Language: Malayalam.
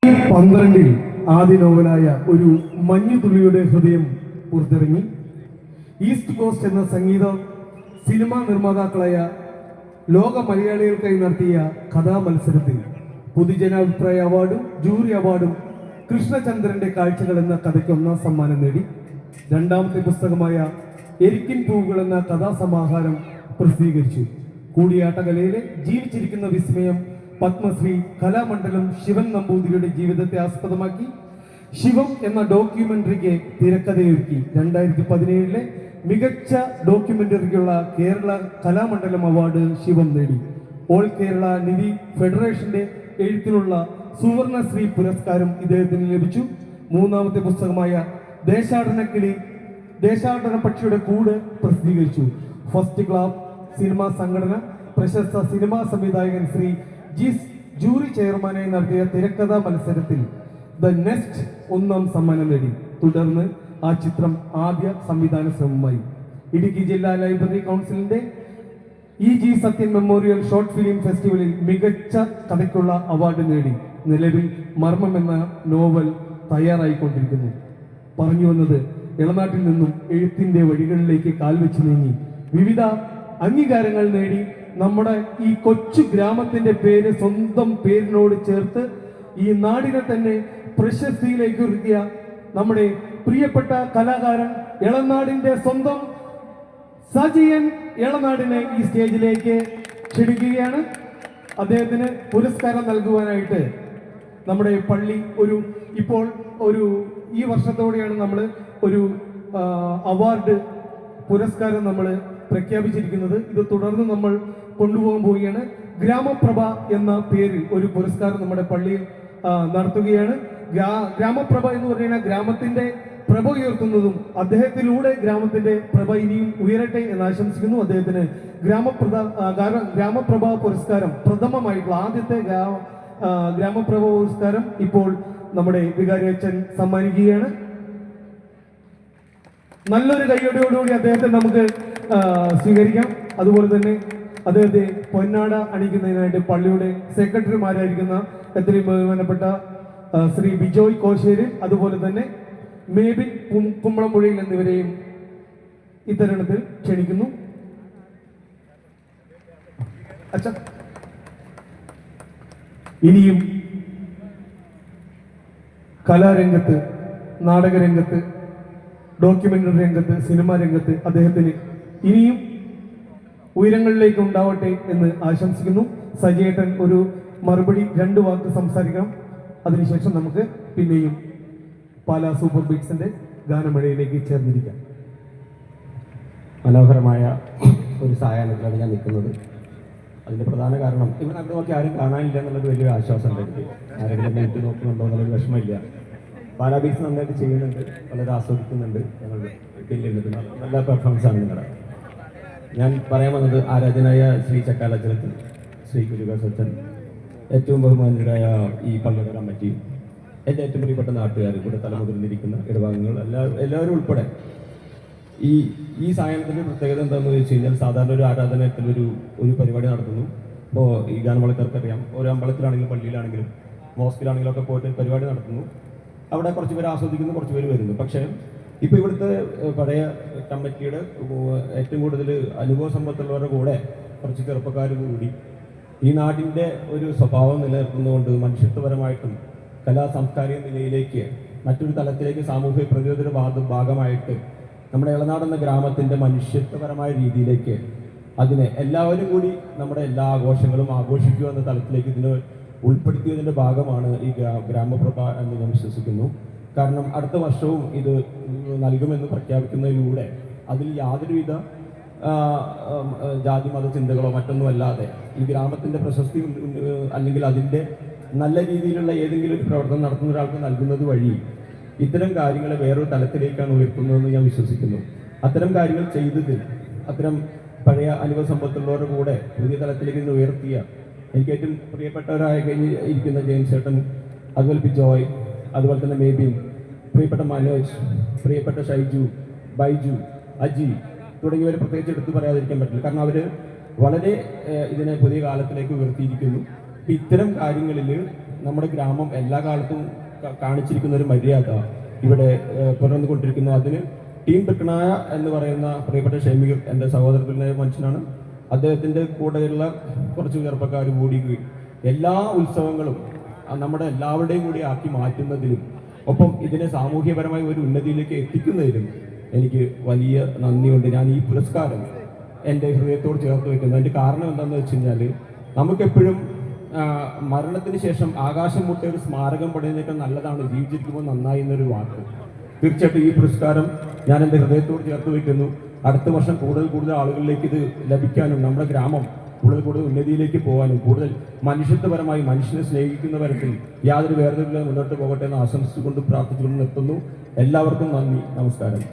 12 ആദ്യ നോവലായ ഒരു മഞ്ഞുതുള്ളിയുടെ ഹൃദയം പുറത്തിറങ്ങി. ഈസ്റ്റ് കോസ്റ്റ് എന്ന സംഗീത സിനിമാ നിർമ്മാതാക്കളായ ലോക മലയാളികൾക്കായി നടത്തിയ കഥാമത്സരത്തിൽ പൊതുജനാഭിപ്രായ അവാർഡും ജൂറി അവാർഡും കൃഷ്ണചന്ദ്രന്റെ കാഴ്ചകൾ എന്ന കഥയ്ക്ക് 1ാം സമ്മാനം നേടി. രണ്ടാമത്തെ പുസ്തകമായ എരിക്കിൻ പൂവുകൾ എന്ന കഥാസമാഹാരം പ്രസിദ്ധീകരിച്ചു. കൂടിയാട്ടകലയിലെ ജീവിച്ചിരിക്കുന്ന വിസ്മയം പത്മശ്രീ കലാമണ്ഡലം ശിവൻ നമ്പൂതിരിയുടെ ജീവിതത്തെ ആസ്പദമാക്കി ശിവം എന്ന ഡോക്യുമെന്ററിക്ക് തിരക്കഥയൊരുക്കി 2017 മികച്ച ഡോക്യുമെന്ററിക്കുള്ള കേരള കലാമണ്ഡലം അവാർഡ് ശിവം നേടി. ഓൾ കേരള നിധി ഫെഡറേഷന്റെ എഴുത്തിനുള്ള സുവർണശ്രീ പുരസ്കാരം ഇദ്ദേഹത്തിന് ലഭിച്ചു. 3ാമത്തെ പുസ്തകമായ ദേശാടന പക്ഷിയുടെ കൂട് പ്രസിദ്ധീകരിച്ചു. ഫസ്റ്റ് ക്ലാസ് സിനിമാ സംഘടന പ്രശസ്ത സിനിമാ സംവിധായകൻ ശ്രീ ജൂറി ചെയർമാനായി നടത്തിയ തിരക്കഥാ മത്സരത്തിൽ ദ നെസ്റ്റ് 1ാം സമ്മാനം നേടി. തുടർന്ന് ആ ചിത്രം ആദ്യ സംവിധാന ശ്രമമായി. ഇടുക്കി ജില്ലാ ലൈബ്രറി കൗൺസിലിന്റെ EG Sathyan memorial short film ഫെസ്റ്റിവലിൽ മികച്ച കഥയ്ക്കുള്ള അവാർഡ് നേടി. നിലവിൽ മർമ്മം എന്ന നോവൽ തയ്യാറായിക്കൊണ്ടിരിക്കുന്നു. പറഞ്ഞു വന്നത്, ഇളനാട്ടിൽ നിന്നും എഴുത്തിന്റെ വഴികളിലേക്ക് കാൽവെച്ച് നീങ്ങി വിവിധ അംഗീകാരങ്ങൾ നേടി നമ്മുടെ ഈ കൊച്ചു ഗ്രാമത്തിന്റെ പേര് സ്വന്തം പേരിനോട് ചേർത്ത് ഈ നാടിനെ തന്നെ പ്രശസ്തിയിലേക്ക് ഉയർത്തിയ നമ്മുടെ പ്രിയപ്പെട്ട കലാകാരൻ ഇളനാടിന്റെ സ്വന്തം സജിയൻ ഇളനാടിനെ ഈ സ്റ്റേജിലേക്ക് ക്ഷണിക്കുകയാണ്. അദ്ദേഹത്തിന് പുരസ്കാരം നൽകുവാനായിട്ട് നമ്മുടെ പള്ളി ഈ വർഷത്തോടെയാണ് നമ്മൾ ഒരു അവാർഡ് പുരസ്കാരം നമ്മൾ പ്രഖ്യാപിച്ചിരിക്കുന്നത്. ഇത് തുടർന്ന് നമ്മൾ കൊണ്ടുപോകാൻ പോവുകയാണ്. ഗ്രാമപ്രഭ എന്ന പേരിൽ ഒരു പുരസ്കാരം നമ്മുടെ പള്ളിയിൽ നടത്തുകയാണ്. ഗ്രാമപ്രഭ എന്ന് പറഞ്ഞാൽ ഗ്രാമത്തിന്റെ പ്രഭ ഉയർത്തുന്നതും അദ്ദേഹത്തിലൂടെ ഗ്രാമത്തിന്റെ പ്രഭ ഇനിയും ഉയരട്ടെ എന്ന് ആശംസിക്കുന്നു. അദ്ദേഹത്തിന് ഗ്രാമപ്രഭ പുരസ്കാരം പ്രഥമമായിട്ടുള്ള ആദ്യത്തെ ഗ്രാമപ്രഭ പുരസ്കാരം ഇപ്പോൾ നമ്മുടെ വികാരി അച്ഛൻ സമ്മാനിക്കുകയാണ്. നല്ലൊരു കൈയടിയോടുകൂടി അദ്ദേഹത്തെ നമുക്ക് സ്വീകരിക്കാം. അതുപോലെ തന്നെ അദ്ദേഹത്തെ പൊന്നാട അണിയിക്കുന്നതിനായിട്ട് പള്ളിയുടെ സെക്രട്ടറിമാരായിരിക്കുന്ന എത്രയും ബഹുമാനപ്പെട്ട ശ്രീ ബിജോയ് കോശേരി, അതുപോലെ തന്നെ മേബിൻ കുമ്പളമ്പുഴയിൽ എന്നിവരെയും ഇത്തരണത്തിൽ ക്ഷണിക്കുന്നു. അച്ഛ, ഇനിയും കലാരംഗത്ത്, നാടകരംഗത്ത്, ഡോക്യുമെന്ററി രംഗത്ത്, സിനിമാ രംഗത്ത് അദ്ദേഹത്തിന് ഇനിയും ഉയരങ്ങളിലേക്ക് ഉണ്ടാവട്ടെ എന്ന് ആശംസിക്കുന്നു. സജിയേട്ടൻ ഒരു മറുപടി 2 വാക്ക് സംസാരിക്കണം. അതിനുശേഷം നമുക്ക് പിന്നെയും പാലാ സൂപ്പർ ബീറ്റ്സിന്റെ ഗാനമഴയിലേക്ക് ചേർന്നിരിക്കാം. മനോഹരമായ ഒരു സായാഹ്നത്തിലാണ് ഞാൻ നിൽക്കുന്നത്. അതിന്റെ പ്രധാന കാരണം ഇവിടെ അങ്ങോട്ട് നോക്കി ആരും കാണാനില്ല എന്നുള്ളൊരു വലിയൊരു ആശ്വാസം ഉണ്ട് എനിക്ക്. ആരെങ്കിലും എന്നെ ഇട്ട് നോക്കുന്നുണ്ടോ എന്നുള്ളൊരു വിഷമമില്ല. പാലാ ബീറ്റ്സ് നന്നായിട്ട് ചെയ്യുന്നുണ്ട്, വളരെ ആസ്വദിക്കുന്നുണ്ട്. ഞങ്ങൾ പിന്നിൽ നല്ല പെർഫോമൻസ് ആണ് നിങ്ങളുടെ. ഞാൻ പറയാൻ വന്നത് ആരാധനായ ശ്രീ ചക്കാലച്ചലത്തിൽ ശ്രീ കുരുകാസച്ചൻ, ഏറ്റവും ബഹുമാനരായ ഈ പള്ളിയുടെ കമ്മിറ്റി, എൻ്റെ ഏറ്റവും പ്രിയപ്പെട്ട നാട്ടുകാർ, ഇവിടെ തലമുതിർന്നിരിക്കുന്ന ഇടഭാഗങ്ങൾ എല്ലാവരും ഉൾപ്പെടെ ഈ സായാഹ്നത്തിൻ്റെ പ്രത്യേകത എന്താണെന്ന് വെച്ച് കഴിഞ്ഞാൽ, സാധാരണ ഒരു ആരാധനാലയത്തിൽ ഒരു പരിപാടി നടത്തുന്നു. ഇപ്പോൾ ഈ ഗാനമേളക്കാർക്കറിയാം, ഓരോ അമ്പലത്തിലാണെങ്കിലും പള്ളിയിലാണെങ്കിലും മോസ്കിലാണെങ്കിലും ഒക്കെ പോയിട്ട് പരിപാടി നടത്തുന്നു. അവിടെ കുറച്ച് പേര് ആസ്വദിക്കുന്നു, കുറച്ച് പേര് വരുന്നു. പക്ഷേ ഇപ്പോൾ ഇവിടുത്തെ പഴയ കമ്മിറ്റിയുടെ ഏറ്റവും കൂടുതൽ അനുഭവ സമ്പത്തുള്ളവരുടെ കൂടെ കുറച്ച് ചെറുപ്പക്കാർ കൂടി ഈ നാടിൻ്റെ ഒരു സ്വഭാവം നിലനിർത്തുന്നതുകൊണ്ട് മനുഷ്യത്വപരമായിട്ടും സാംസ്കാരിക നിലയിലേക്ക് മറ്റൊരു തലത്തിലേക്ക് സാമൂഹിക പ്രതിരോധ ഭാഗമായിട്ട് നമ്മുടെ ഇളനാട് എന്ന ഗ്രാമത്തിൻ്റെ മനുഷ്യത്വപരമായ രീതിയിലേക്ക് അതിനെ എല്ലാവരും കൂടി നമ്മുടെ എല്ലാ ആഘോഷങ്ങളും ആഘോഷിക്കുക എന്ന തലത്തിലേക്ക് ഇതിനെ ഉൾപ്പെടുത്തിയതിൻ്റെ ഭാഗമാണ് ഈ ഗ്രാമപ്രഭ എന്ന് ഞാൻ വിശ്വസിക്കുന്നു. കാരണം അടുത്ത വർഷവും ഇത് നൽകുമെന്ന് പ്രഖ്യാപിക്കുന്നതിലൂടെ അതിൽ യാതൊരുവിധ ജാതി മത ചിന്തകളോ മറ്റൊന്നും അല്ലാതെ ഈ ഗ്രാമത്തിൻ്റെ പ്രശസ്തി അല്ലെങ്കിൽ അതിൻ്റെ നല്ല രീതിയിലുള്ള ഏതെങ്കിലും ഒരു പ്രവർത്തനം നടത്തുന്ന ഒരാൾക്ക് നൽകുന്നത് വഴി ഇത്തരം കാര്യങ്ങളെ വേറൊരു തലത്തിലേക്കാണ് ഉയർത്തുന്നതെന്ന് ഞാൻ വിശ്വസിക്കുന്നു. അത്തരം കാര്യങ്ങൾ ചെയ്തതിൽ അത്തരം പഴയ അനുഭവ സമ്പത്തുള്ളവരുടെ കൂടെ പുതിയ തലത്തിലേക്ക് നിന്ന് ഉയർത്തിയ എനിക്ക് ഏറ്റവും പ്രിയപ്പെട്ടവരായി ഇരിക്കുന്ന ജെയിംസ് ചേട്ടൻ, അതുപോലെ ബിജോയ്, അതുപോലെ തന്നെ മേബിൻ, പ്രിയപ്പെട്ട മനോജ്, പ്രിയപ്പെട്ട ഷൈജു, ബൈജു, അജി തുടങ്ങിയവരെ പ്രത്യേകിച്ച് എടുത്തു പറയാതിരിക്കാൻ പറ്റില്ല. കാരണം അവർ വളരെ ഇതിനെ പുതിയ കാലത്തിലേക്ക് ഉയർത്തിയിരിക്കുന്നു. ഇത്തരം കാര്യങ്ങളിൽ നമ്മുടെ ഗ്രാമം എല്ലാ കാലത്തും കാണിച്ചിരിക്കുന്ന ഒരു മര്യാദ ഇവിടെ തുടർന്നുകൊണ്ടിരിക്കുന്നു. അതിന് ടീം തൃക്കണായ എന്ന് പറയുന്ന പ്രിയപ്പെട്ട ഷെമീർ എൻ്റെ സഹോദരത്തിൻ്റെ മനുഷ്യനാണ്. അദ്ദേഹത്തിൻ്റെ കൂടെയുള്ള കുറച്ച് ചെറുപ്പക്കാർ കൂടി എല്ലാ ഉത്സവങ്ങളും നമ്മുടെ എല്ലാവരുടെയും കൂടി ആക്കി മാറ്റുന്നതിലും ഒപ്പം ഇതിനെ സാമൂഹ്യപരമായ ഒരു ഉന്നതിയിലേക്ക് എത്തിക്കുന്നതിലും എനിക്ക് വലിയ നന്ദിയുണ്ട്. ഞാൻ ഈ പുരസ്കാരം എൻ്റെ ഹൃദയത്തോട് ചേർത്ത് വയ്ക്കുന്നു. അതിൻ്റെ കാരണം എന്താണെന്ന് വെച്ച് കഴിഞ്ഞാൽ നമുക്കെപ്പോഴും മരണത്തിന് ശേഷം ആകാശം മുട്ടിയ ഒരു സ്മാരകം പണിയുന്നതിനേക്കാൾ നല്ലതാണ് ജീവിച്ചിരിക്കുമ്പോൾ നന്നായി എന്നൊരു വാക്ക്. തീർച്ചയായിട്ടും ഈ പുരസ്കാരം ഞാൻ എൻ്റെ ഹൃദയത്തോട് ചേർത്ത് വയ്ക്കുന്നു. അടുത്ത വർഷം കൂടുതൽ ആളുകളിലേക്ക് ഇത് ലഭിക്കാനും നമ്മുടെ ഗ്രാമം കൂടുതൽ ഉന്നതിയിലേക്ക് പോകാനും കൂടുതൽ മനുഷ്യത്വപരമായി മനുഷ്യനെ സ്നേഹിക്കുന്ന തരത്തിൽ യാതൊരു വേർതിരിവില്ലാതെ മുന്നോട്ട് പോകട്ടെ എന്ന് ആശംസിച്ചുകൊണ്ട് പ്രാർത്ഥിച്ചുകൊണ്ട് നിർത്തുന്നു. എല്ലാവർക്കും നന്ദി, നമസ്കാരം.